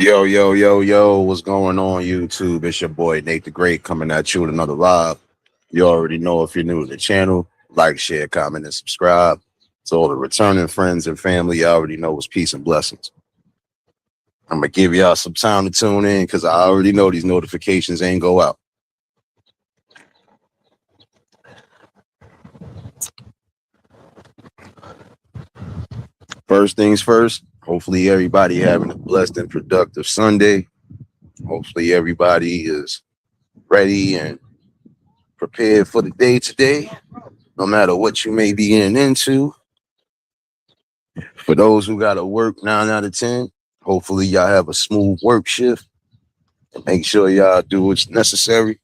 Yo, yo, yo, yo, what's going on, YouTube? It's your boy Nate the Great coming at you with another live. You already know if you're new to the channel, like, share, comment, and subscribe. To all the returning friends and family, you already know it's peace and blessings. I'm gonna give y'all some time to tune in because I already know these notifications ain't go out. First things first, hopefully everybody having a blessed and productive Sunday. Hopefully everybody is ready and prepared for the day today, no matter what you may be getting into. For those who got to work 9 out of 10, hopefully y'all have a smooth work shift and make sure y'all do what's necessary.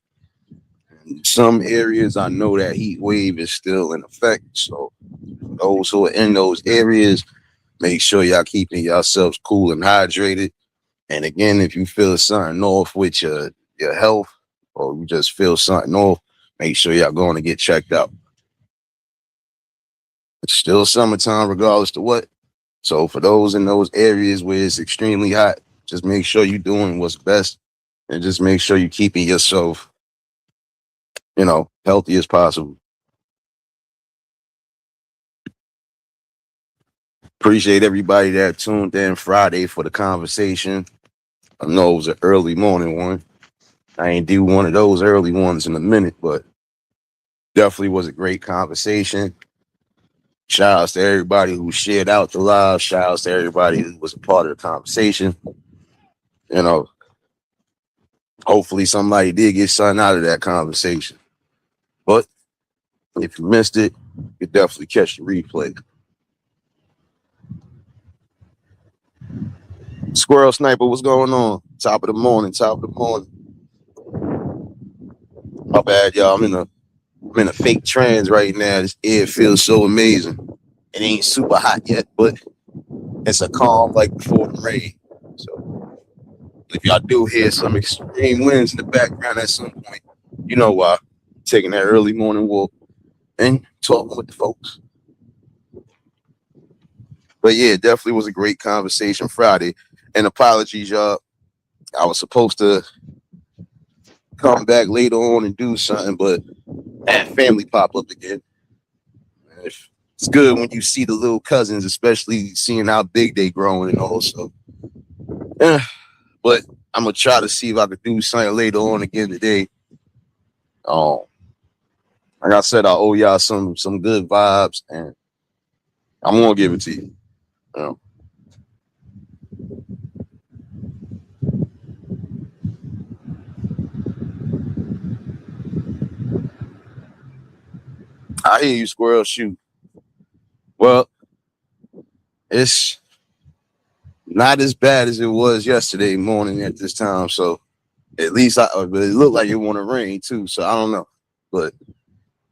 In some areas, I know that heat wave is still in effect. So those who are in those areas, make sure y'all keeping yourselves cool and hydrated. And again, if you feel something off with your health or you just feel something off, make sure y'all going to get checked out. It's still summertime, regardless to what. So for those in those areas where it's extremely hot, just make sure you're doing what's best and just make sure you're keeping yourself, healthy as possible. Appreciate everybody that tuned in Friday for the conversation. I know it was an early morning one. I ain't do one of those early ones in a minute, but definitely was a great conversation. Shout outs to everybody who shared out the live. Shout outs to everybody who was a part of the conversation. You know, hopefully somebody did get something out of that conversation. But if you missed it, you could definitely catch the replay. Squirrel Sniper, what's going on? Top of the morning, top of the morning. My bad, y'all. I'm in a fake trance right now. This air feels so amazing. It ain't super hot yet, but it's a calm like before the rain. So if y'all do hear some extreme winds in the background at some point, you know why. Taking that early morning walk and talking with the folks. But yeah, it definitely was a great conversation Friday. And apologies, y'all. I was supposed to come back later on and do something, but that family pop up again. It's good when you see the little cousins, especially seeing how big they growing and all. So, yeah. But I'm gonna try to see if I could do something later on again today. Um, like I said, I owe y'all some good vibes, and I'm gonna give it to you. You know? I hear you, Squirrel. Shoot. Well, it's not as bad as it was yesterday morning at this time. So at least but it looked like it want to rain too. So I don't know, but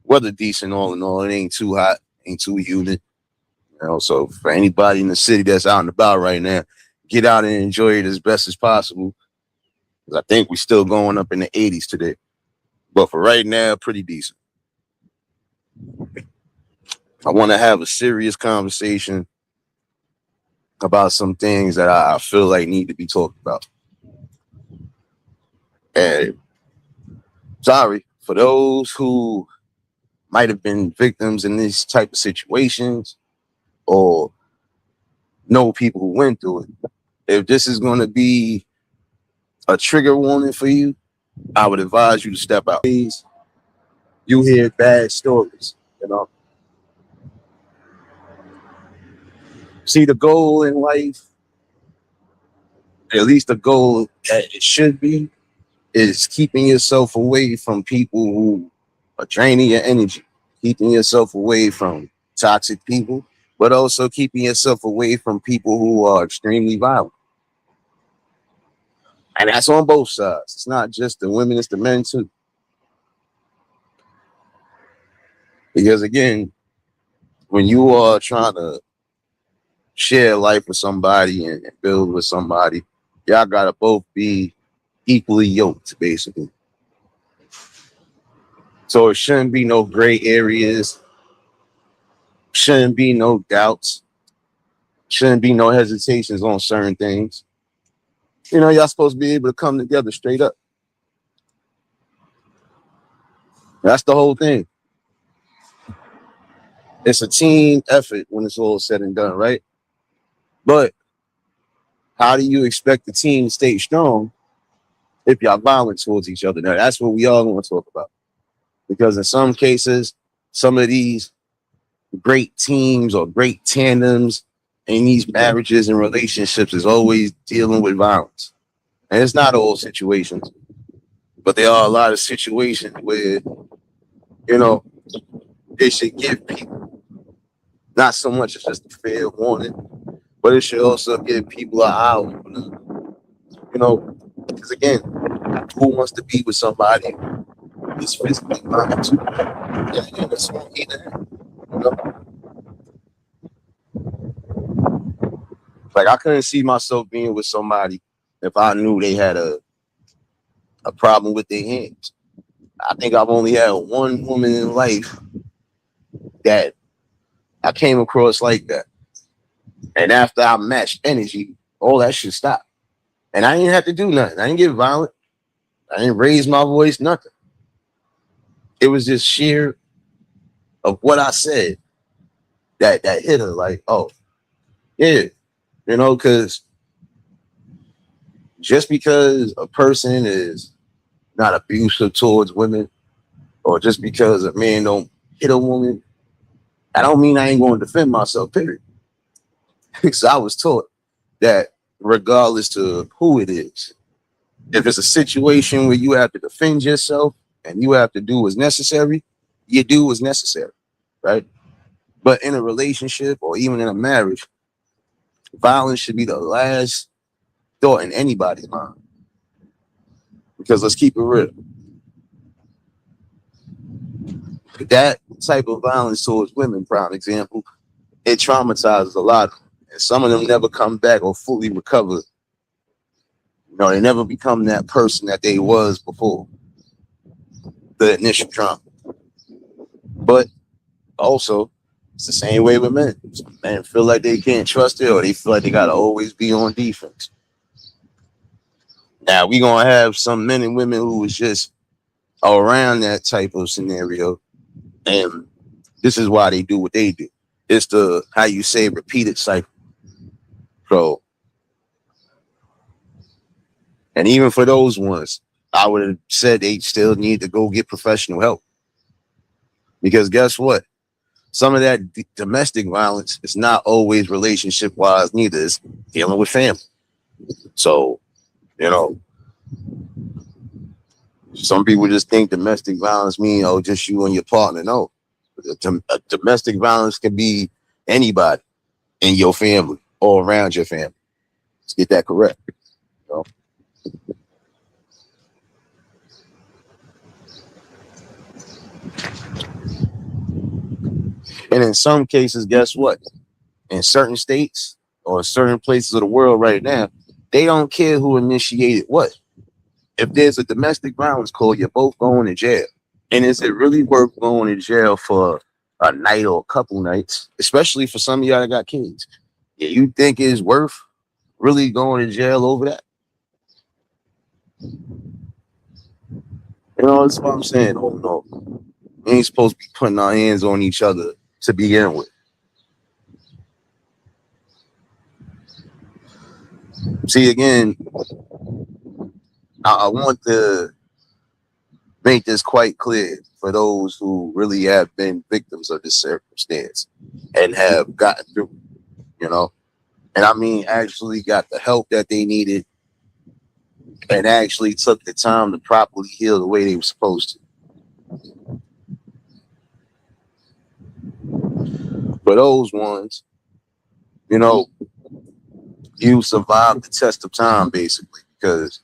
weather decent all in all. It ain't too hot, ain't too humid. So for anybody in the city that's out and about right now, get out and enjoy it as best as possible. I think we're still going up in the 80s today, but for right now, pretty decent. I want to have a serious conversation about some things that I feel like need to be talked about. And sorry for those who might have been victims in these type of situations or know people who went through it. If this is going to be a trigger warning for you, I would advise you to step out. Please, you hear bad stories. See, the goal in life, at least the goal that it should be, is keeping yourself away from people who are draining your energy, keeping yourself away from toxic people, but also keeping yourself away from people who are extremely violent. And that's on both sides. It's not just the women, it's the men too. Because again, when you are trying to share life with somebody and build with somebody, y'all gotta both be equally yoked, basically. So it shouldn't be no gray areas, shouldn't be no doubts, shouldn't be no hesitations on certain things. Y'all supposed to be able to come together straight up. That's the whole thing. It's a team effort when it's all said and done, right? But how do you expect the team to stay strong if y'all violent towards each other? Now, that's what we all want to talk about. Because in some cases, some of these great teams or great tandems in these marriages and relationships is always dealing with violence. And it's not all situations, but there are a lot of situations where, you know, they should give people not so much as just a fair warning, but it should also give people an eye opener. Because again, who wants to be with somebody who is physically violent to you? Yeah, that's what either. You know, like I couldn't see myself being with somebody if I knew they had a problem with their hands. I think I've only had one woman in life that I came across like that. And after I matched energy, all that shit stopped. And I didn't have to do nothing. I didn't get violent. I didn't raise my voice, nothing. It was just sheer of what I said that hit her like, oh, yeah, because just because a person is not abusive towards women, or just because a man don't hit a woman, I don't mean I ain't going to defend myself, period. Because I was taught that regardless to who it is, if it's a situation where you have to defend yourself and you have to do what's necessary, you do what's necessary, right? But in a relationship or even in a marriage, violence should be the last thought in anybody's mind. Because let's keep it real. That type of violence towards women, prime example, it traumatizes a lot of them. And some of them never come back or fully recover. They never become that person that they was before the initial trauma. But also, it's the same way with men. Some men feel like they can't trust it, or they feel like they gotta always be on defense. Now we gonna have some men and women who is just around that type of scenario, and this is why they do what they do. It's the how you say repeated cycle. So, and even for those ones, I would have said they still need to go get professional help, because guess what? Some of that domestic violence is not always relationship wise, neither. It's dealing with family. So, you know, some people just think domestic violence means, oh, just you and your partner. No, domestic violence can be anybody in your family or around your family. Let's get that correct. You know? And in some cases, guess what? In certain states or certain places of the world right now, they don't care who initiated what. If there's a domestic violence call, you're both going to jail. And is it really worth going to jail for a night or a couple nights, especially for some of y'all that got kids? Yeah, you think it's worth really going to jail over that? That's what I'm saying. Oh no, we ain't supposed to be putting our hands on each other to begin with. See, again, I want to make this quite clear for those who really have been victims of this circumstance and have gotten through, you know, and I mean actually got the help that they needed and actually took the time to properly heal the way they were supposed to. For those ones, you know, you survived the test of time basically, because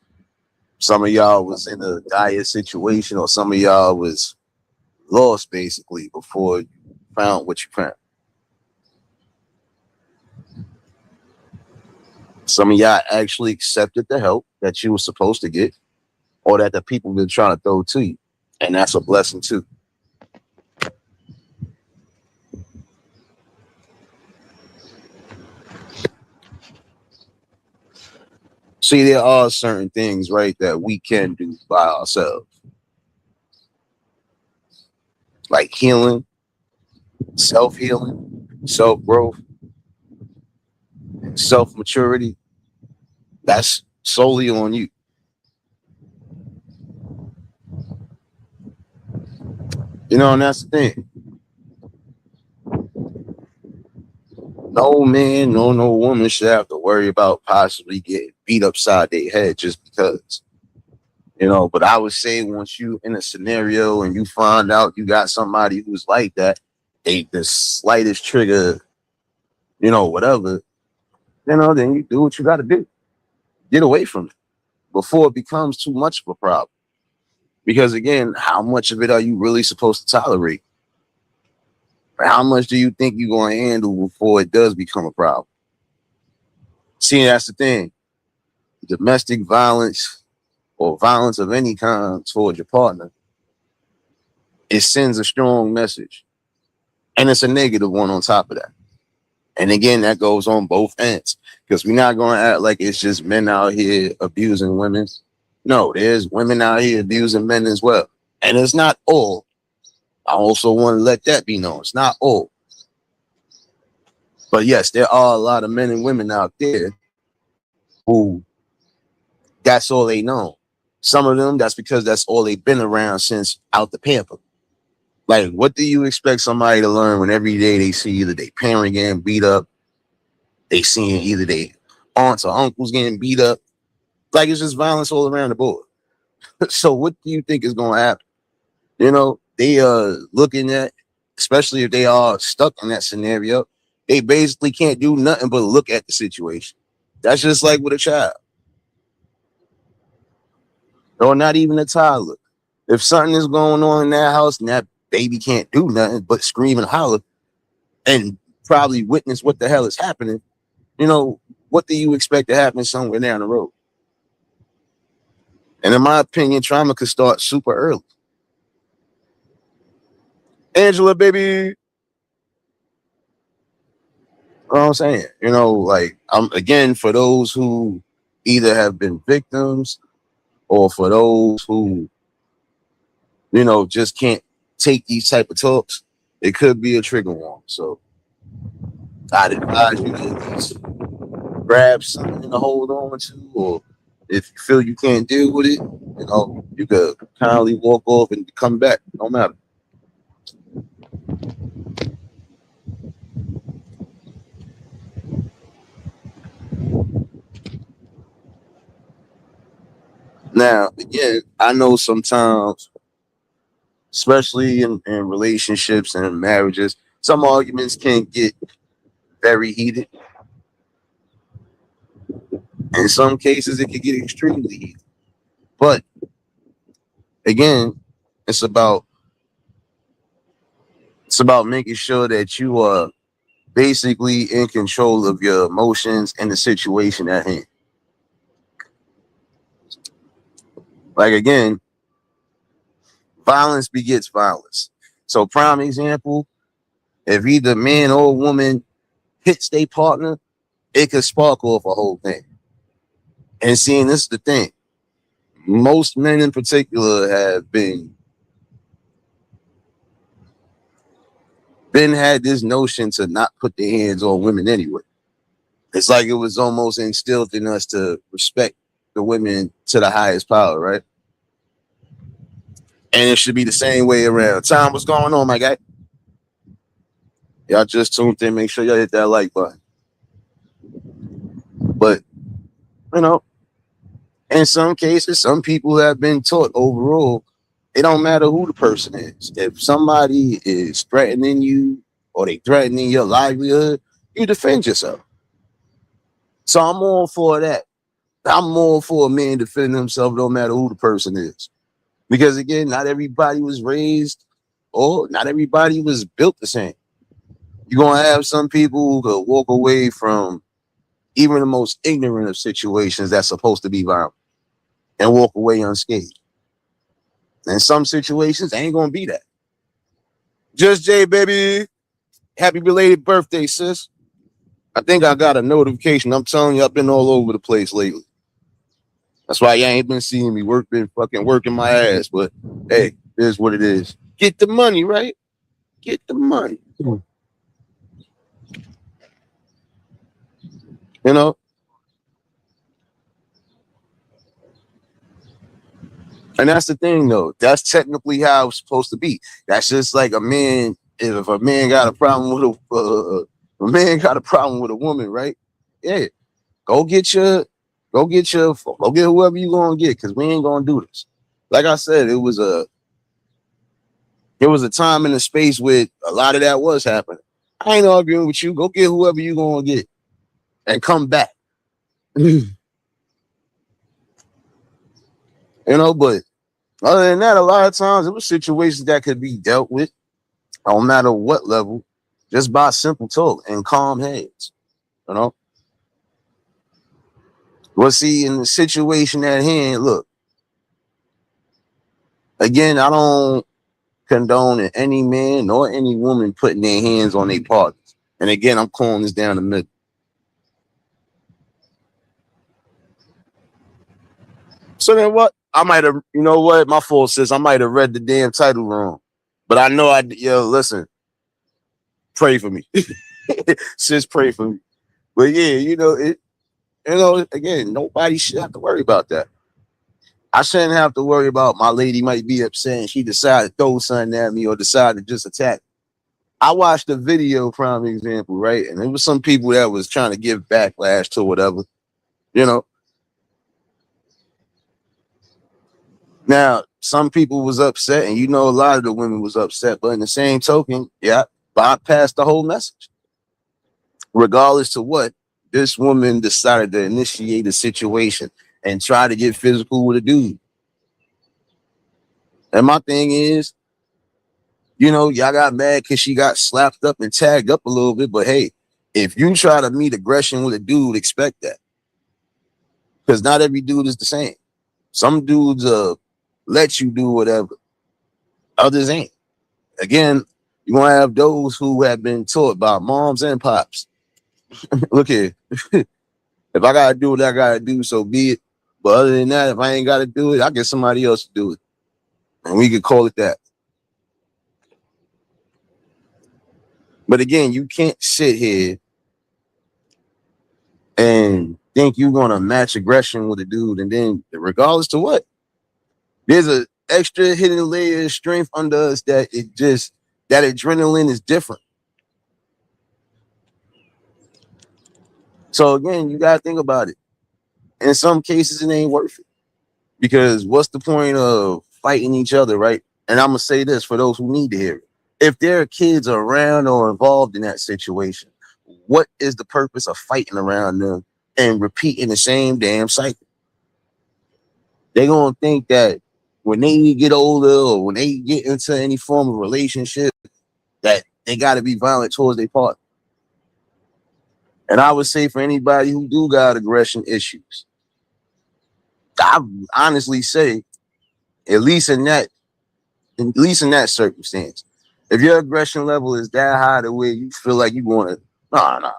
some of y'all was in a dire situation or some of y'all was lost basically before you found what you found. Some of y'all actually accepted the help that you were supposed to get or that the people been trying to throw to you. And that's a blessing too. See, there are certain things, right, that we can do by ourselves, like healing, self healing, self growth, self maturity. That's solely on you. You know, and that's the thing. No man, no woman should have to worry about possibly getting beat upside their head just because. You know, but I would say once you in a scenario and you find out you got somebody who's like that, they the slightest trigger, whatever, then you do what you got to do. Get away from it before it becomes too much of a problem. Because again, how much of it are you really supposed to tolerate? Or how much do you think you're going to handle before it does become a problem? See, that's the thing. Domestic violence or violence of any kind towards your partner, it sends a strong message. And it's a negative one on top of that. And again, that goes on both ends. Because we're not going to act like it's just men out here abusing women. No, there's women out here abusing men as well. And it's not all. I also want to let that be known. It's not all. But yes, there are a lot of men and women out there who that's all they know. Some of them, that's because that's all they've been around since out the pamper. Like, what do you expect somebody to learn when every day they see either their parent getting beat up, they seeing either their aunts or uncles getting beat up? Like, it's just violence all around the board. So what do you think is going to happen? They are looking at, especially if they are stuck in that scenario, they basically can't do nothing but look at the situation. That's just like with a child. Or not even a toddler. If something is going on in that house and that baby can't do nothing but scream and holler and probably witness what the hell is happening, what do you expect to happen somewhere down the road? And in my opinion, trauma could start super early. Angela, baby. You know what I'm saying? Like, again, for those who either have been victims or for those who, just can't take these type of talks, it could be a trigger warning. So I'd advise you to at least grab something to hold on to, or if you feel you can't deal with it, you could kindly walk off and come back. No matter. Now, again, I know sometimes, especially in relationships and marriages, some arguments can get very heated. In some cases, it can get extremely heated. But again, it's about making sure that you are basically in control of your emotions and the situation at hand. Like, again, violence begets violence. So prime example, if either man or woman hits their partner, it could spark off a whole thing. And seeing this is the thing. Most men in particular have been had this notion to not put their hands on women anyway. It's like it was almost instilled in us to respect the women to the highest power, right? And it should be the same way around. Tom, what's going on, my guy? Y'all just tuned in. Make sure y'all hit that like button. But, in some cases, some people have been taught overall, it don't matter who the person is. If somebody is threatening you or they threatening your livelihood, you defend yourself. So I'm all for that. I'm all for a man defending himself no matter who the person is. Because again, not everybody was raised or not everybody was built the same. You're going to have some people who could walk away from even the most ignorant of situations that's supposed to be violent and walk away unscathed. And some situations ain't going to be that. Just Jay, baby. Happy belated birthday, sis. I think I got a notification. I'm telling you, I've been all over the place lately. That's why y'all ain't been seeing me been fucking working my ass. But hey, it is what it is. Get the money, right? Get the money. You know? And that's the thing, though. That's technically how it's supposed to be. That's just like a man. If a man got a problem with a man got a problem with a woman, right? Yeah, go get your, go get your, go get whoever you gonna get, because we ain't gonna do this. Like I said, it was a time and a space where a lot of that was happening. I ain't arguing with you. Go get whoever you gonna get, and come back. But other than that, a lot of times it was situations that could be dealt with, no matter what level, just by simple talk and calm heads. You know. Well, see, in the situation at hand, look, again, I don't condone any man nor any woman putting their hands on their partners. And again, I'm calling this down the middle. So then what? I might have, you know what? My fault, sis. I might have read the damn title wrong. But I know listen, pray for me. Sis, pray for me. But yeah, again, nobody should have to worry about that. I shouldn't have to worry about my lady might be upset and she decided to throw something at me or decide to just attack. I watched a video, prime example, right? And there was some people that was trying to give backlash to whatever, you know. Now, some people was upset, and a lot of the women was upset, but in the same token, yeah, bypassed the whole message. Regardless to what, this woman decided to initiate a situation and try to get physical with a dude. And my thing is, y'all got mad because she got slapped up and tagged up a little bit, but hey, if you try to meet aggression with a dude, expect that. Because not every dude is the same. Some dudes let you do whatever. Others ain't. Again, you're going to have those who have been taught by moms and pops. Look here. If I got to do what I got to do, so be it. But other than that, if I ain't got to do it, I get somebody else to do it. And we could call it that. But again, you can't sit here and think you're going to match aggression with a dude. And then regardless to what, there's an extra hidden layer of strength under us that that adrenaline is different. So again, you got to think about it. In some cases, it ain't worth it. Because what's the point of fighting each other, right? And I'm going to say this for those who need to hear it. If there are kids around or involved in that situation, what is the purpose of fighting around them and repeating the same damn cycle? They're going to think that when they get older or when they get into any form of relationship, that they got to be violent towards their partner. And I would say for anybody who do got aggression issues, I honestly say, at least in that circumstance, if your aggression level is that high to where you feel like you want to, nah,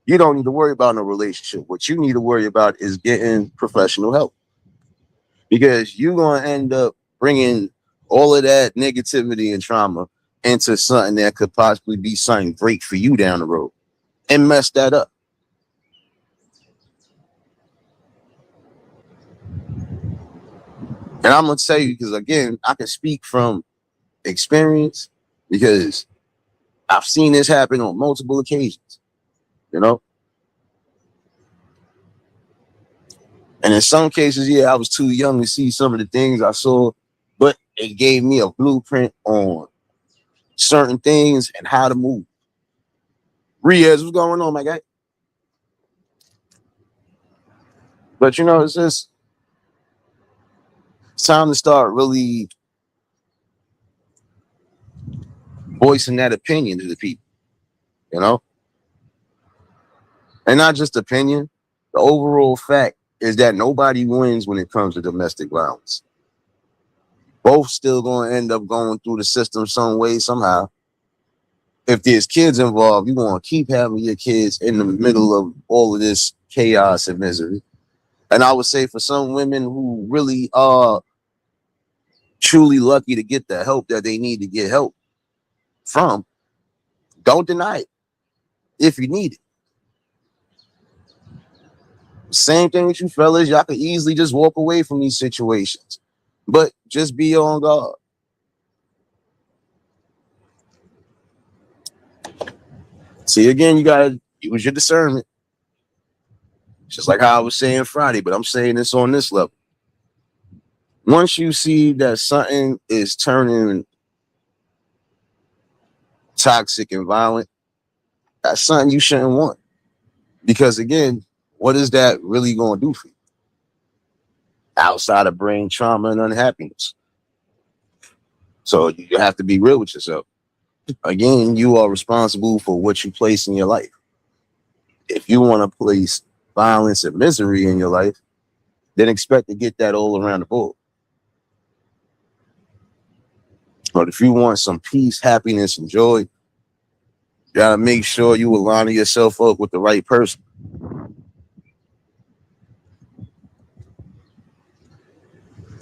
you don't need to worry about no relationship. What you need to worry about is getting professional help, because you're going to end up bringing all of that negativity and trauma into something that could possibly be something great for you down the road and mess that up. And I'm going to tell you, because again, I can speak from experience, because I've seen this happen on multiple occasions, And in some cases, yeah, I was too young to see some of the things I saw, but it gave me a blueprint on certain things and how to move. Riaz, what's going on, my guy? But it's just time to start really voicing that opinion to the people, and not just opinion. The overall fact is that nobody wins when it comes to domestic violence. Both still going to end up going through the system some way, somehow. If there's kids involved, you want to keep having your kids in the middle of all of this chaos and misery. And I would say for some women who really are truly lucky to get the help that they need to get help from, don't deny it if you need it. Same thing with you fellas. Y'all could easily just walk away from these situations, but just be on guard. See, again, you gotta use your discernment. Just like how I was saying Friday, but I'm saying this on this level. Once you see that something is turning toxic and violent, that's something you shouldn't want. Because again, what is that really going to do for you outside of brain trauma and unhappiness? So you have to be real with yourself. Again, you are responsible for what you place in your life. If you want to place violence and misery in your life, then expect to get that all around the board. But if you want some peace, happiness, and joy, you gotta make sure you align yourself up with the right person.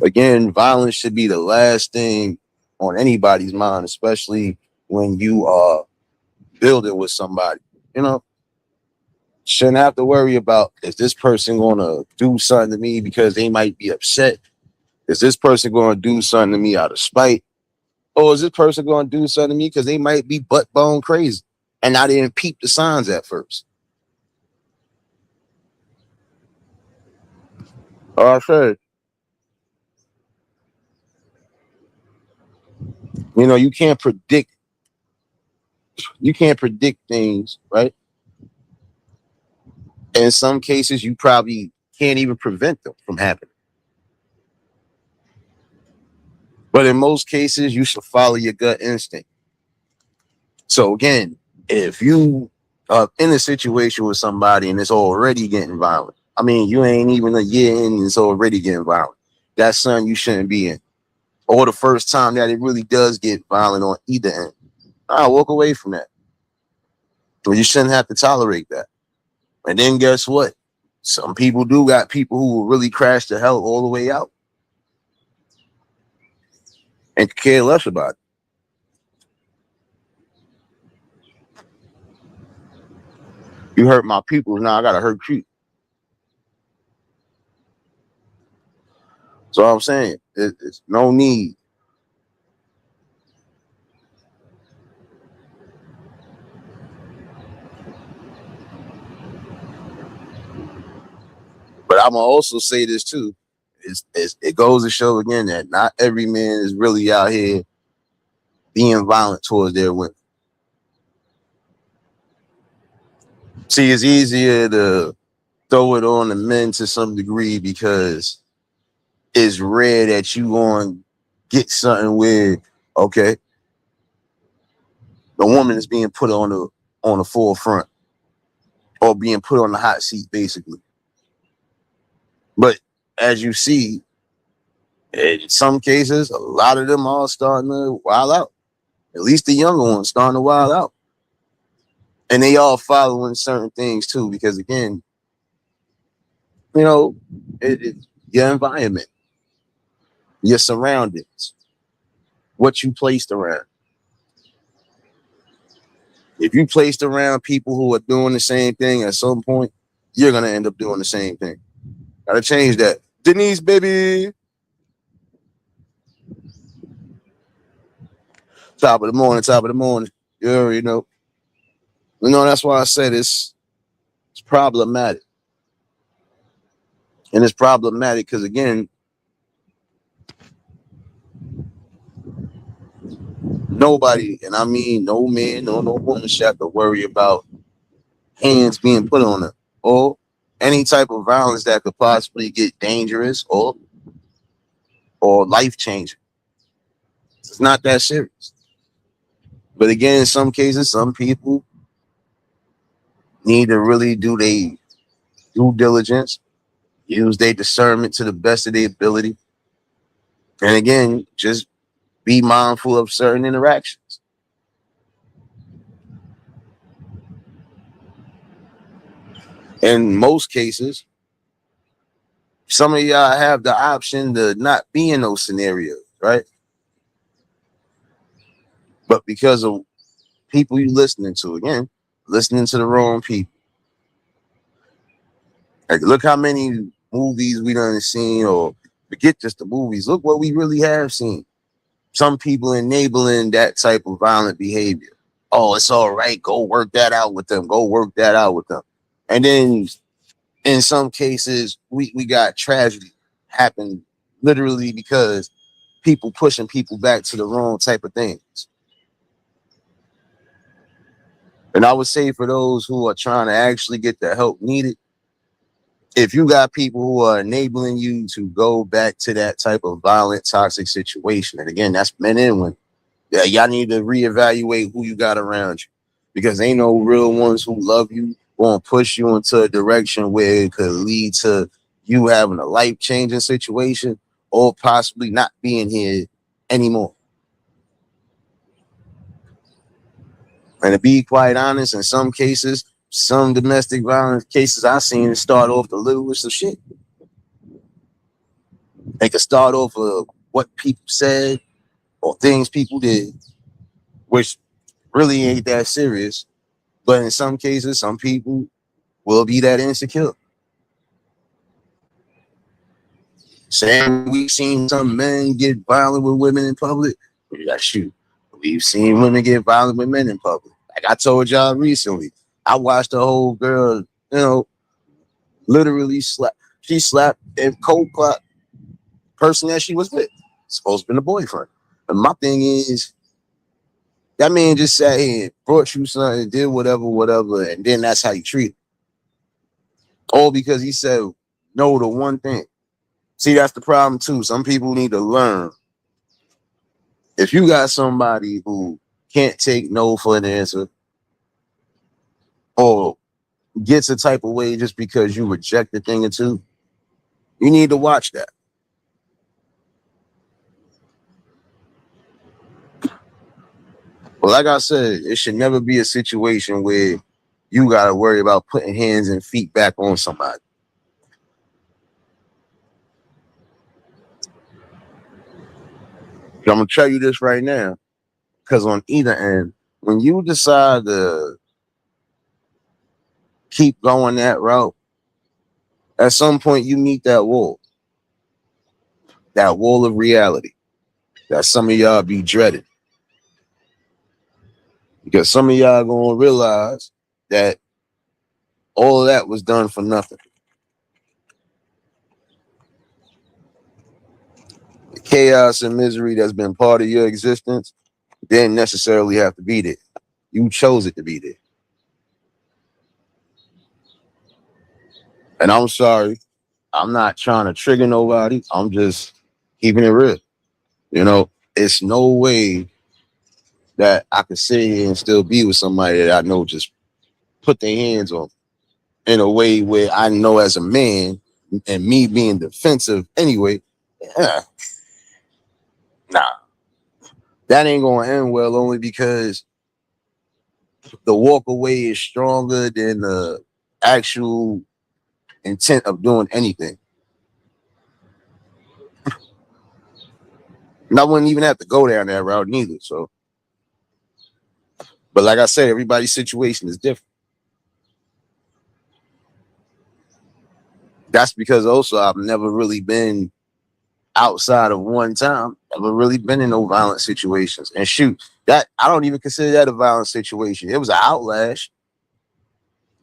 Again, violence should be the last thing on anybody's mind, especially when you are building with somebody. You know, shouldn't have to worry about, is this person going to do something to me because they might be upset? Is this person going to do something to me out of spite? Or is this person going to do something to me because they might be butt bone crazy and I didn't peep the signs at first? I said, you know, you can't predict things, right? In some cases, you probably can't even prevent them from happening. But in most cases, you should follow your gut instinct. So again, if you are in a situation with somebody and it's already getting violent, I mean, you ain't even a year in and it's already getting violent. That's something you shouldn't be in. Or the first time that it really does get violent on either end. I walk away from that. But you shouldn't have to tolerate that. And then guess what? Some people do got people who will really crash the hell all the way out and care less about it. You hurt my people, now I gotta hurt you. So I'm saying it's no need. But I'm gonna also say this too. It goes to show again that not every man is really out here being violent towards their women. See, it's easier to throw it on the men to some degree because it's rare that you going to get something where, okay, the woman is being put on the forefront or being put on the hot seat, basically. But as you see, in some cases, a lot of them are starting to wild out. At least the younger ones starting to wild out. And they all following certain things too, because again, you know, your environment, your surroundings, what you placed around. If you placed around people who are doing the same thing at some point, you're gonna end up doing the same thing. Gotta change that. Denise, baby. Top of the morning, top of the morning. You already know. You know, that's why I said it's problematic. And it's problematic because again, nobody, and I mean no man, no woman should have to worry about hands being put on them or any type of violence that could possibly get dangerous or life changing. It's not that serious. But again, in some cases, some people need to really do their due diligence, use their discernment to the best of their ability. And again, just be mindful of certain interactions. In most cases, Some of y'all have the option to not be in those scenarios, right? But because of people you listening to, again, listening to the wrong people. Like, look how many movies we done seen, or forget just the movies. Look what we really have seen. Some people enabling that type of violent behavior. Oh, it's all right. Go work that out with them. Go work that out with them. And then in some cases, we got tragedy happen literally because people pushing people back to the wrong type of things. And I would say for those who are trying to actually get the help needed, if you got people who are enabling you to go back to that type of violent, toxic situation, and again, that's men and women, yeah, y'all need to reevaluate who you got around you, because ain't no real ones who love you going to push you into a direction where it could lead to you having a life-changing situation or possibly not being here anymore. And to be quite honest, in some cases, some domestic violence cases I've seen start off the littlest of shit. They could start off of what people said or things people did, which really ain't that serious. But in some cases, some people will be that insecure. Saying we've seen some men get violent with women in public. Yeah, shoot. We've seen women get violent with men in public. Like I told y'all recently, I watched a whole girl, literally slap. She slapped and cold clock person that she was with. Supposed to be the boyfriend. And my thing is, that man just sat here, brought you something, did whatever, and then that's how you treat him. All because he said no to one thing. See, that's the problem too. Some people need to learn. If you got somebody who can't take no for an answer or gets a type of way just because you reject a thing or two, you need to watch that. But like I said, it should never be a situation where you got to worry about putting hands and feet back on somebody. I'm going to tell you this right now, because on either end, when you decide to keep going that route, at some point you meet that wall of reality that some of y'all be dreading. Because some of y'all going to realize that all of that was done for nothing. The chaos and misery that's been part of your existence didn't necessarily have to be there. You chose it to be there. And I'm sorry. I'm not trying to trigger nobody. I'm just keeping it real. It's no way that I could sit here and still be with somebody that I know just put their hands on in a way where I know as a man and me being defensive anyway, nah, that ain't going to end well, only because the walk away is stronger than the actual intent of doing anything. And I wouldn't even have to go down that route neither. So, but like I said, everybody's situation is different. That's because also I've never really been outside of one time. Never really been in no violent situations. And shoot, that I don't even consider that a violent situation. It was an outlash.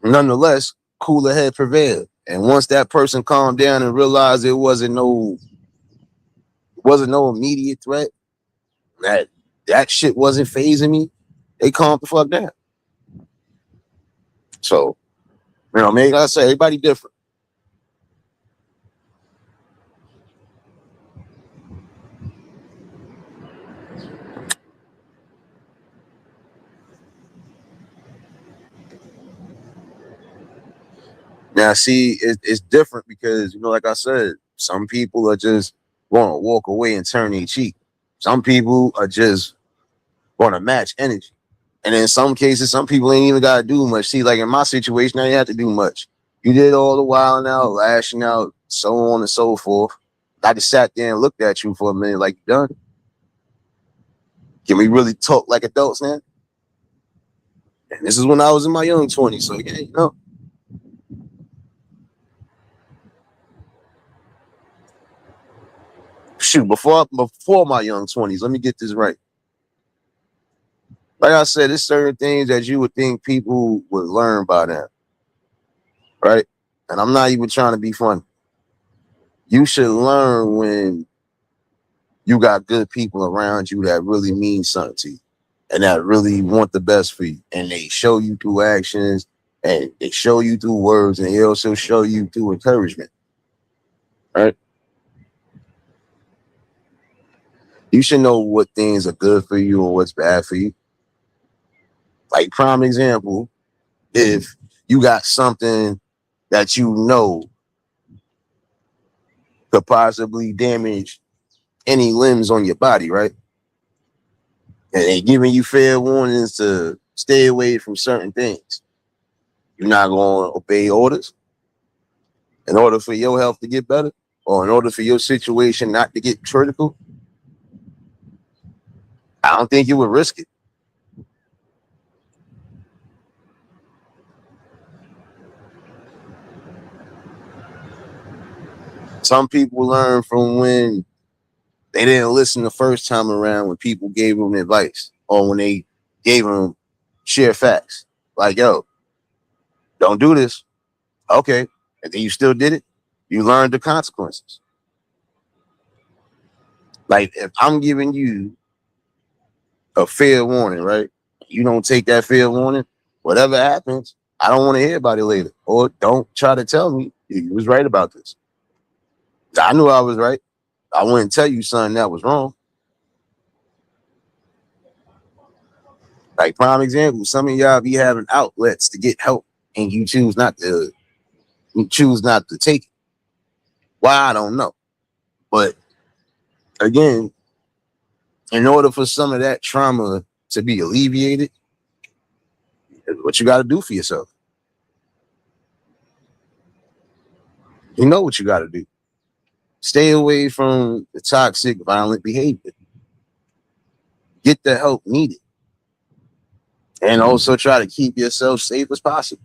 Nonetheless, cooler head prevailed. And once that person calmed down and realized it wasn't no immediate threat, that shit wasn't phasing me, they calmed the fuck down. So, maybe I say everybody different. Now, see, it's different because, like I said, some people are just going to walk away and turn their cheek. Some people are just going to match energy. And in some cases, some people ain't even got to do much. See, like in my situation, I didn't have to do much. You did all the wilding out, lashing out, so on and so forth. I just sat there and looked at you for a minute like, you done? Can we really talk like adults now? And this is when I was in my young 20s. So, yeah, shoot, before my young 20s, let me get this right. Like I said, there's certain things that you would think people would learn by now, right? And I'm not even trying to be funny. You should learn when you got good people around you that really mean something to you and that really want the best for you. And they show you through actions and they show you through words and they also show you through encouragement, right? You should know what things are good for you or what's bad for you. Like, prime example, if you got something that you know could possibly damage any limbs on your body, right? And they giving you fair warnings to stay away from certain things. You're not going to obey orders in order for your health to get better or in order for your situation not to get critical. I don't think you would risk it. Some people learn from when they didn't listen the first time around when people gave them advice or when they gave them sheer facts. Like, yo, don't do this. Okay. And then you still did it. You learned the consequences. Like, if I'm giving you a fair warning, right? You don't take that fair warning, whatever happens, I don't want to hear about it later. Or don't try to tell me you was right about this. I knew I was right. I wouldn't tell you something that was wrong. Like, prime example, some of y'all be having outlets to get help and you choose not to take it. Why, I don't know. But again, in order for some of that trauma to be alleviated, what you got to do for yourself. You know what you got to do. Stay away from the toxic, violent behavior. Get the help needed. And also try to keep yourself safe as possible.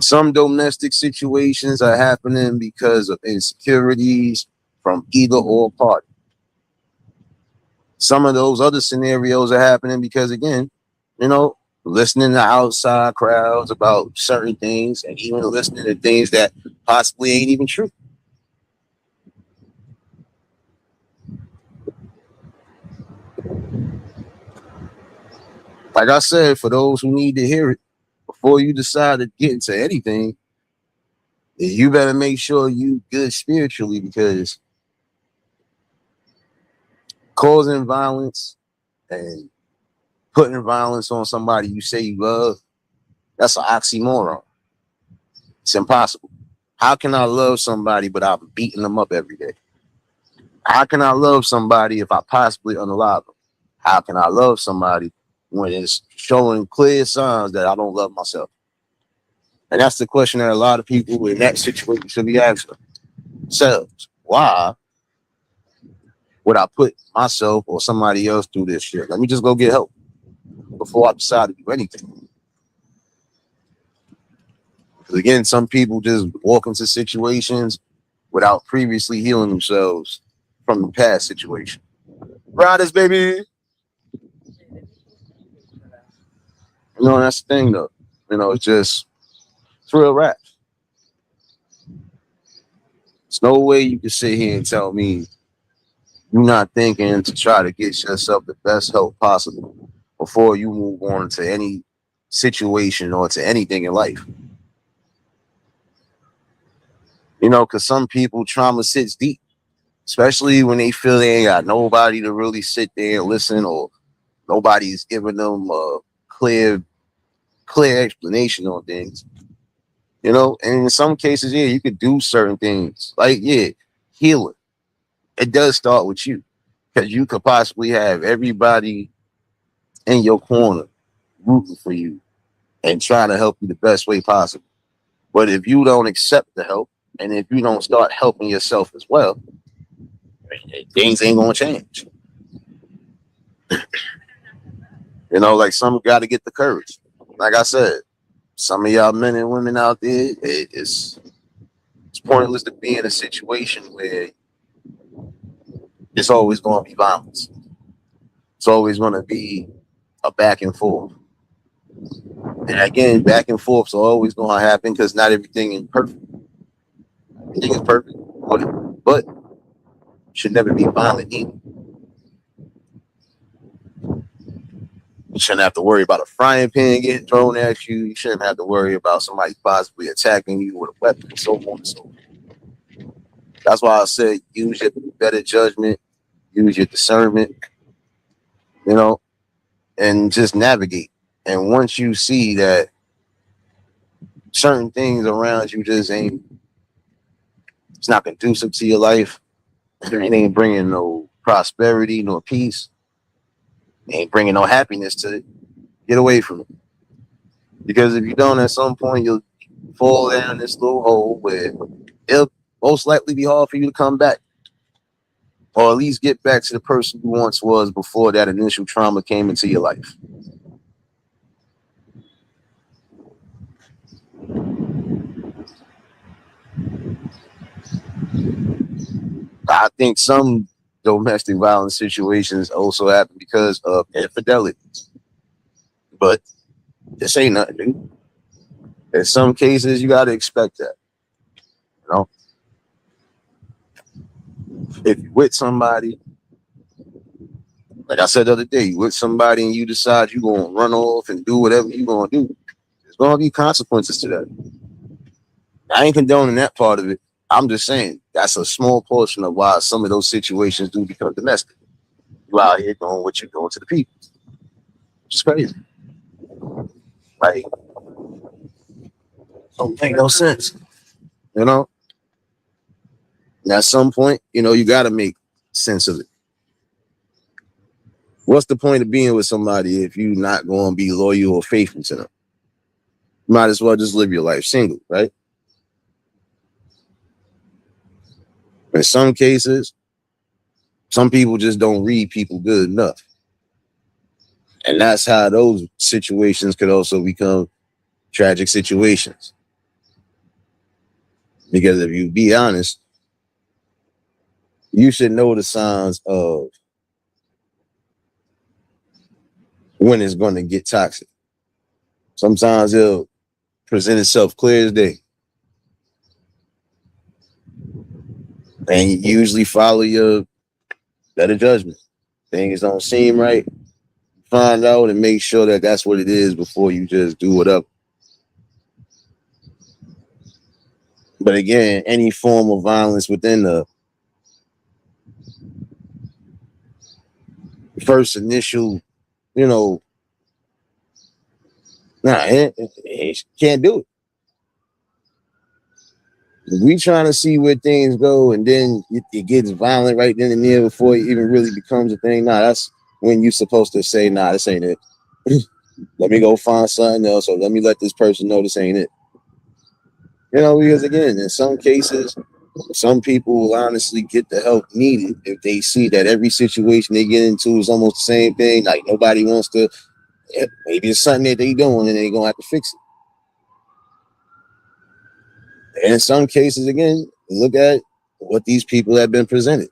Some domestic situations are happening because of insecurities from either or party. Some of those other scenarios are happening because, again, listening to outside crowds about certain things and even listening to things that possibly ain't even true. Like I said, for those who need to hear it, before you decide to get into anything, you better make sure you good spiritually, because causing violence and putting violence on somebody you say you love, that's an oxymoron. It's impossible. How can I love somebody but I'm beating them up every day? How can I love somebody if I possibly unalive them? How can I love somebody when it's showing clear signs that I don't love myself? And that's the question that a lot of people in that situation should be asking themselves. Why would I put myself or somebody else through this shit? Let me just go get help before I decide to do anything. Because again, some people just walk into situations without previously healing themselves from the past situation. Riders, baby. That's the thing, though. It's real rap. There's no way you can sit here and tell me you're not thinking to try to get yourself the best help possible before you move on to any situation or to anything in life. Because some people, trauma sits deep, especially when they feel they ain't got nobody to really sit there and listen, or nobody's giving them a clear explanation on things. And in some cases, yeah, you could do certain things. Like, yeah, healing. It does start with you, because you could possibly have everybody in your corner, rooting for you and trying to help you the best way possible. But if you don't accept the help, and if you don't start helping yourself as well, things ain't gonna change. You know, like some got to get the courage. Like I said, some of y'all men and women out there, it's pointless to be in a situation where it's always going to be violence. It's always going to be a back and forth. And again, back and forths are always going to happen because not everything is perfect. Everything is perfect, but should never be violent either. You shouldn't have to worry about a frying pan getting thrown at you. You shouldn't have to worry about somebody possibly attacking you with a weapon and so on and so forth. That's why I said use your better judgment, use your discernment, you know, and just navigate. And once you see that certain things around you just ain't, it's not conducive to your life, it ain't bringing no prosperity, no peace, it ain't bringing no happiness to it, get away from it. Because if you don't, at some point, you'll fall down this little hole where it'll most likely be hard for you to come back. Or at least get back to the person you once was before that initial trauma came into your life. I think some domestic violence situations also happen because of infidelity. But this ain't nothing new. In some cases, you got to expect that. You know, if you're with somebody, like I said the other day, you with somebody and you decide you're going to run off and do whatever you're going to do, there's going to be consequences to that. I ain't condoning that part of it. I'm just saying that's a small portion of why some of those situations do become domestic. You out here doing what you're doing to the people. It's crazy. Like, don't make no sense. You know? And at some point, you know, you got to make sense of it. What's the point of being with somebody if you're not going to be loyal or faithful to them? You might as well just live your life single, right? In some cases, some people just don't read people good enough. And that's how those situations could also become tragic situations. Because if you be honest, you should know the signs of when it's going to get toxic. Sometimes it'll present itself clear as day. And you usually follow your better judgment. Things don't seem right. Find out and make sure that that's what it is before you just do whatever. But again, any form of violence within the first initial, you know, it can't do it. We trying to see where things go, and then it gets violent right then and there before it even really becomes a thing. Nah, that's when you're supposed to say, nah, this ain't it. Let me go find something else, or let me let this person know this ain't it. You know, because again, in some cases, some people will honestly get the help needed if they see that every situation they get into is almost the same thing. Like nobody wants to, maybe it's something that they doing and they're going to have to fix it. And in some cases, again, look at what these people have been presented.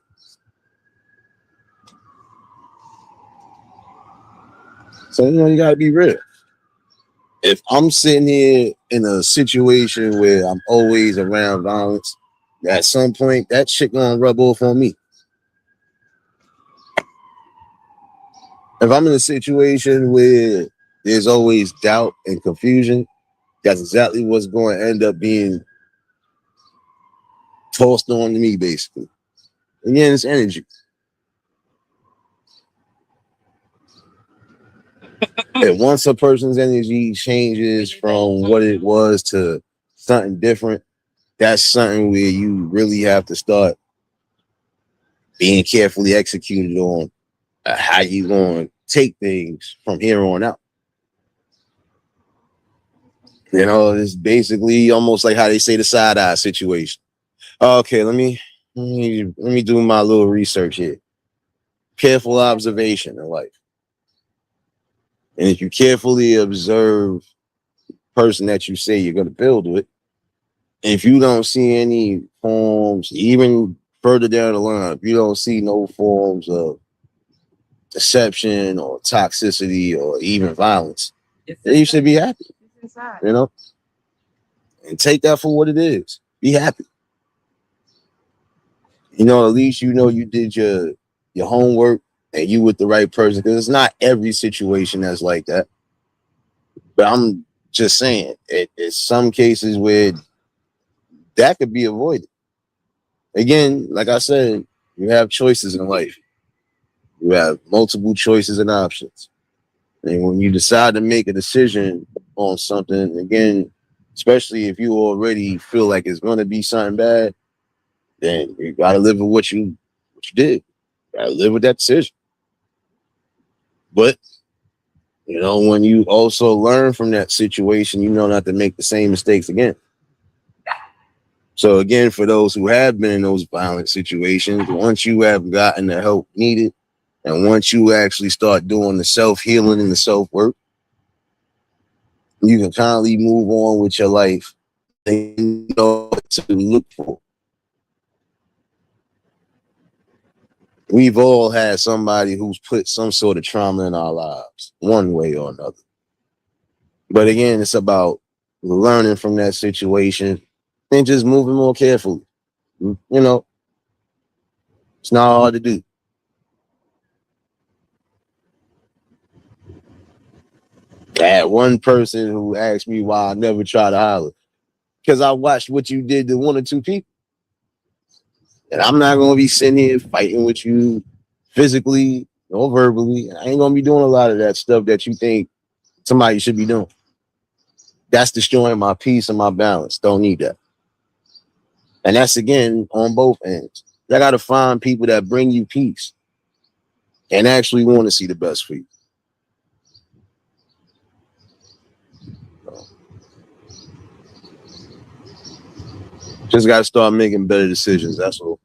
So, you know, you got to be real. If I'm sitting here in a situation where I'm always around violence, at some point, that shit gonna rub off on me. If I'm in a situation where there's always doubt and confusion, that's exactly what's going to end up being tossed on to me, basically. Again, it's energy. And once a person's energy changes from what it was to something different, that's something where you really have to start being carefully executed on how you going to take things from here on out. You know, it's basically almost like how they say the side eye situation. Okay, let me do my little research here. Careful observation in life. And if you carefully observe the person that you say you're going to build with, if you don't see any forms, even further down the line, if you don't see no forms of deception or toxicity or even violence, then you should be happy, you know, and take that for what it is. Be happy. You know, at least you know you did your homework and you with the right person. Because it's not every situation that's like that. But I'm just saying, it's some cases where that could be avoided. Again, like I said, you have choices in life. You have multiple choices and options. And when you decide to make a decision on something, again, especially if you already feel like it's going to be something bad, then you got to live with what you did. You got to live with that decision. But you know, when you also learn from that situation, you know not to make the same mistakes again. So again, for those who have been in those violent situations, once you have gotten the help needed, and once you actually start doing the self-healing and the self-work, you can kindly move on with your life and you know what to look for. We've all had somebody who's put some sort of trauma in our lives, one way or another. But again, it's about learning from that situation and just moving more carefully. You know, it's not hard to do. I had one person who asked me why I never try to holler. Because I watched what you did to one or two people. And I'm not going to be sitting here fighting with you physically or verbally. I ain't going to be doing a lot of that stuff that you think somebody should be doing. That's destroying my peace and my balance. Don't need that. And that's again on both ends. I got to find people that bring you peace and actually want to see the best for you. Just got to start making better decisions. That's all.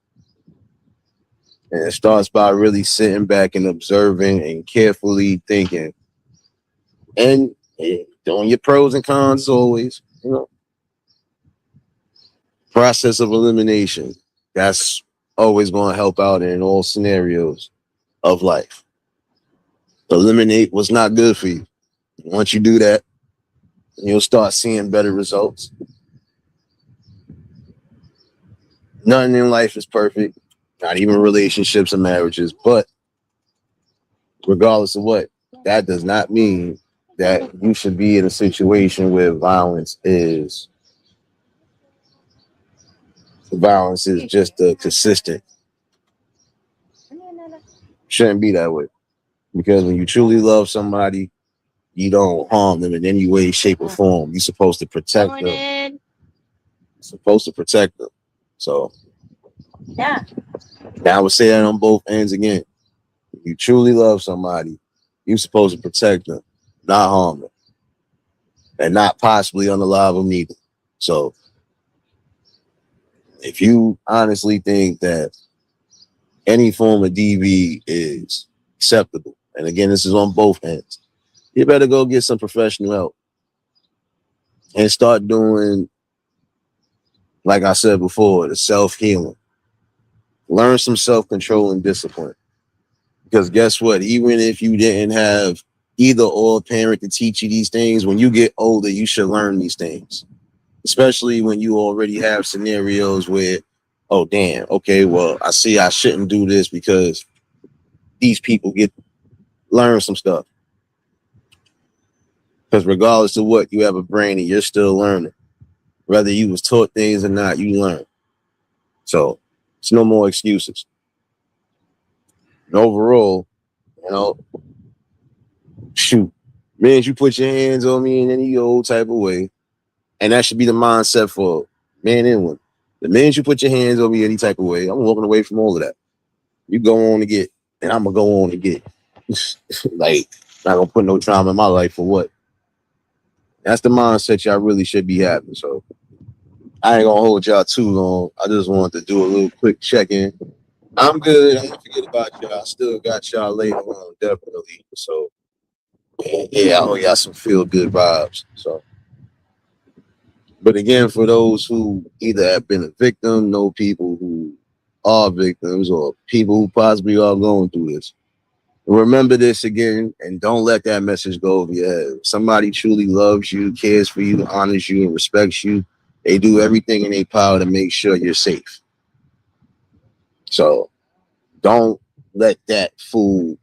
And it starts by really sitting back and observing and carefully thinking. And doing your pros and cons always, you know. Process of elimination. That's always going to help out in all scenarios of life. Eliminate what's not good for you. Once you do that, you'll start seeing better results. Nothing in life is perfect, not even relationships and marriages. But regardless of what, that does not mean that you should be in a situation where violence is just consistent. Shouldn't be that way. Because when you truly love somebody, you don't harm them in any way, shape, or form. You're supposed to protect them. You're supposed to protect them. So yeah. Now I would say that on both ends again. If you truly love somebody, you're supposed to protect them, not harm them. And not possibly unalive them either. So if you honestly think that any form of DV is acceptable, and again, this is on both ends, you better go get some professional help and start doing, like I said before, the self-healing. Learn some self-control and discipline. Because guess what? Even if you didn't have either or parent to teach you these things, when you get older, you should learn these things. Especially when you already have scenarios where, oh, damn, okay, well, I see I shouldn't do this because these people learn some stuff. Because regardless of what, you have a brain and you're still learning. Whether you was taught things or not, you learn. So it's no more excuses. And overall, you know, shoot, man, you put your hands on me in any old type of way. And that should be the mindset for man and woman. The minute you put your hands on me any type of way, I'm walking away from all of that. You go on to get, and I'm going to go on and get. Like, not gonna put no trauma in my life for what? That's the mindset y'all really should be having. So I ain't gonna hold y'all too long. I just wanted to do a little quick check-in. I'm good. I don't forget about y'all. I still got y'all later on, definitely. So yeah, I owe y'all some feel good vibes. So, but again, for those who either have been a victim, know people who are victims, or people who possibly are going through this, remember this again, and don't let that message go over your head. If somebody truly loves you, cares for you, honors you, and respects you, they do everything in their power to make sure you're safe. So don't let that fool,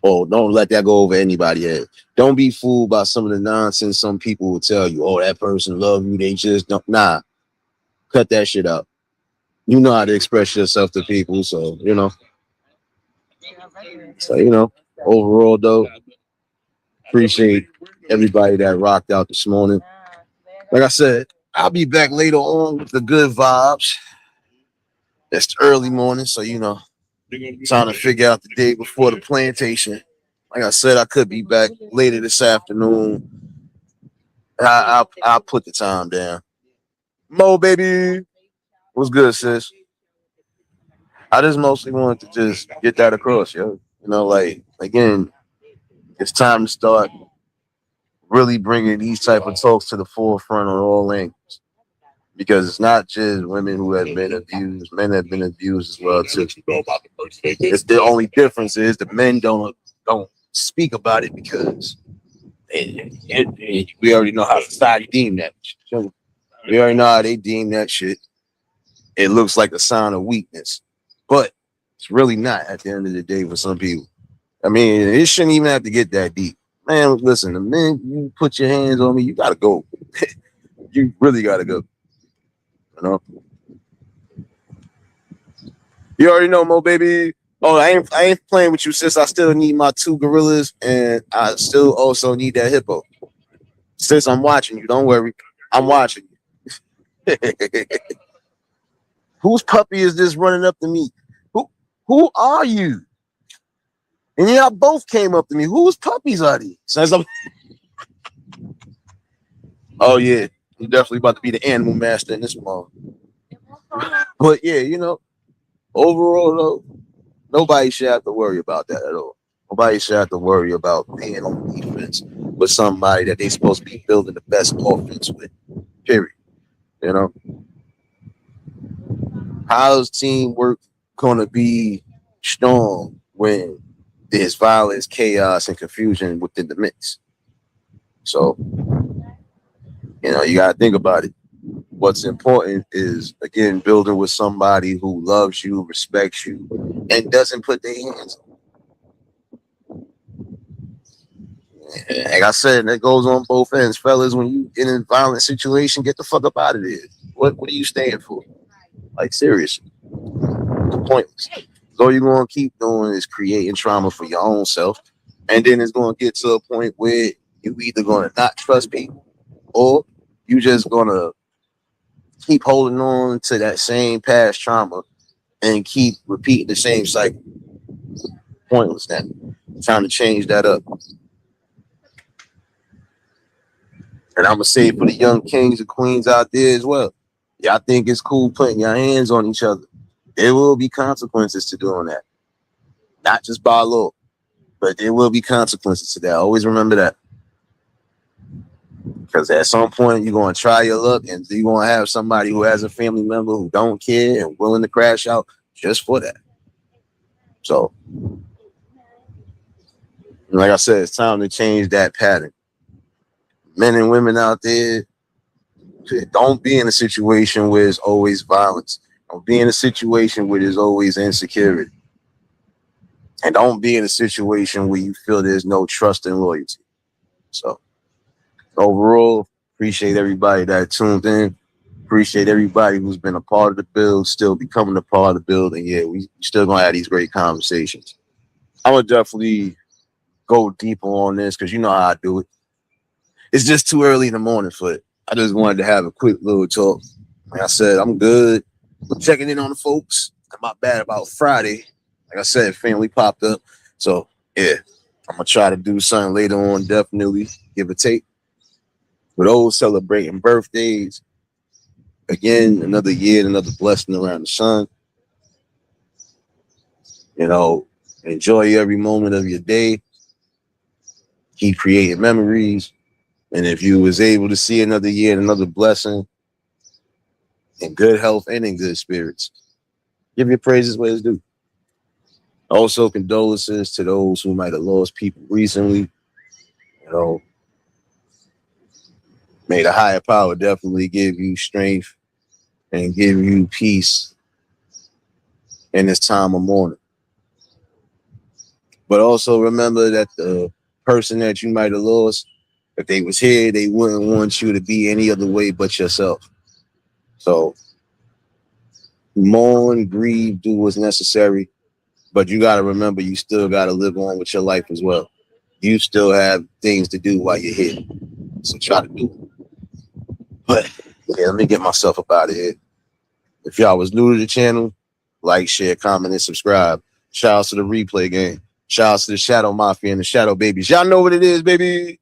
or don't let that go over anybody's head. Don't be fooled by some of the nonsense some people will tell you. Oh, that person love you. They just don't. Nah, cut that shit out. You know how to express yourself to people. So, overall though, appreciate everybody that rocked out this morning. Like I said, I'll be back later on with the good vibes. It's early morning, so trying to figure out the day before the plantation. Like I said, I could be back later this afternoon. I'll put the time down. Mo, baby, what's good, sis? I just mostly wanted to just get that across, yo. Like, again, it's time to start really bringing these type of talks to the forefront on all angles, because it's not just women who have been abused; men have been abused as well too. It's the only difference is the men don't speak about it because we already know how society deem that. We already know how they deem that shit. It looks like a sign of weakness, but it's really not at the end of the day for some people. I mean, it shouldn't even have to get that deep. Man, listen, the minute you put your hands on me, you gotta go. You really gotta go. You know. You already know, Mo, baby. Oh, I ain't playing with you, sis. I still need my 2 gorillas, and I still also need that hippo. Sis, I'm watching you. Don't worry, I'm watching you. Whose puppy is this running up to me? Who are you? And y'all both came up to me. Whose puppies are these? Says I'm. Oh yeah, you're definitely about to be the animal master in this month. But yeah, overall though, nobody should have to worry about that at all. Nobody should have to worry about being on defense with somebody that they supposed to be building the best offense with. Period. You know, how's teamwork gonna be strong when there's violence, chaos, and confusion within the mix? So, you gotta think about it. What's important is, again, building with somebody who loves you, respects you, and doesn't put their hands on. Like I said, that goes on both ends, fellas. When you in a violent situation, get the fuck up out of there. What are you staying for? Like, seriously, it's pointless. All you're gonna keep doing is creating trauma for your own self, and then it's gonna get to a point where you either gonna not trust people, or you just gonna keep holding on to that same past trauma and keep repeating the same cycle. Pointless then. Time to change that up. And I'm gonna say it for the young kings and queens out there as well. Y'all think it's cool putting your hands on each other. There will be consequences to doing that. Not just by law, but there will be consequences to that. Always remember that. Because at some point you're gonna try your luck, and you're gonna have somebody who has a family member who don't care and willing to crash out just for that. So, like I said, it's time to change that pattern. Men and women out there, don't be in a situation where it's always violence. Don't be in a situation where there's always insecurity. And don't be in a situation where you feel there's no trust and loyalty. So, overall, appreciate everybody that tuned in. Appreciate everybody who's been a part of the build, still becoming a part of the build. And yeah, we still gonna have these great conversations. I'm gonna definitely go deeper on this because you know how I do it. It's just too early in the morning for it. I just wanted to have a quick little talk. Like I said, I'm good. I'm checking in on the folks. My bad about Friday. Like I said, family popped up. So yeah, I'm gonna try to do something later on. Definitely give or take. For those celebrating birthdays, again, another year, another blessing around the sun. You know, enjoy every moment of your day. Keep creating memories. And if you was able to see another year, another blessing in good health and in good spirits, give your praises where it's due. Also, condolences to those who might have lost people recently. You know, may the higher power definitely give you strength and give you peace in this time of mourning. But also remember that the person that you might have lost, if they was here, they wouldn't want you to be any other way but yourself. So mourn, grieve, do what's necessary. But you got to remember, you still got to live on with your life as well. You still have things to do while you're here. So try to do it. But yeah, let me get myself up out of here. If y'all was new to the channel, like, share, comment, and subscribe. Shout out to the replay game. Shout out to the Shadow Mafia and the Shadow Babies. Y'all know what it is, baby.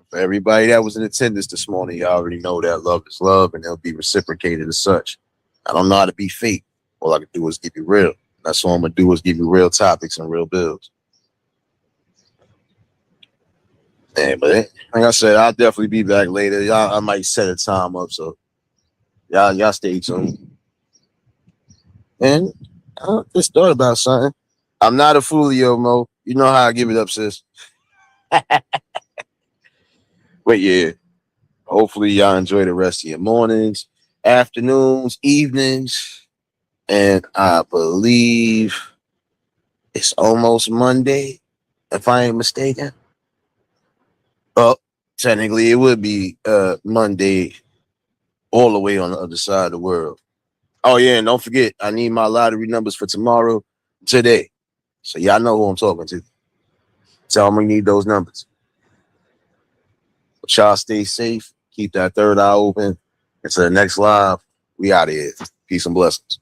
For everybody that was in attendance this morning, y'all already know that love is love and it'll be reciprocated as such. I don't know how to be fake. All I can do is give you real. That's all I'm going to do is give you real topics and real bills. Yeah, but like I said, I'll definitely be back later. Y'all, I might set a time up, so y'all stay tuned. And I just thought about something. I'm not a foolio, Mo. You know how I give it up, sis. But yeah, hopefully y'all enjoy the rest of your mornings, afternoons, evenings, and I believe it's almost Monday, if I ain't mistaken. Oh, technically it would be Monday all the way on the other side of the world. Oh yeah, and don't forget, I need my lottery numbers for tomorrow, today. So y'all know who I'm talking to. Tell them we need those numbers. But y'all stay safe. Keep that third eye open. Until the next live, we out of here. Peace and blessings.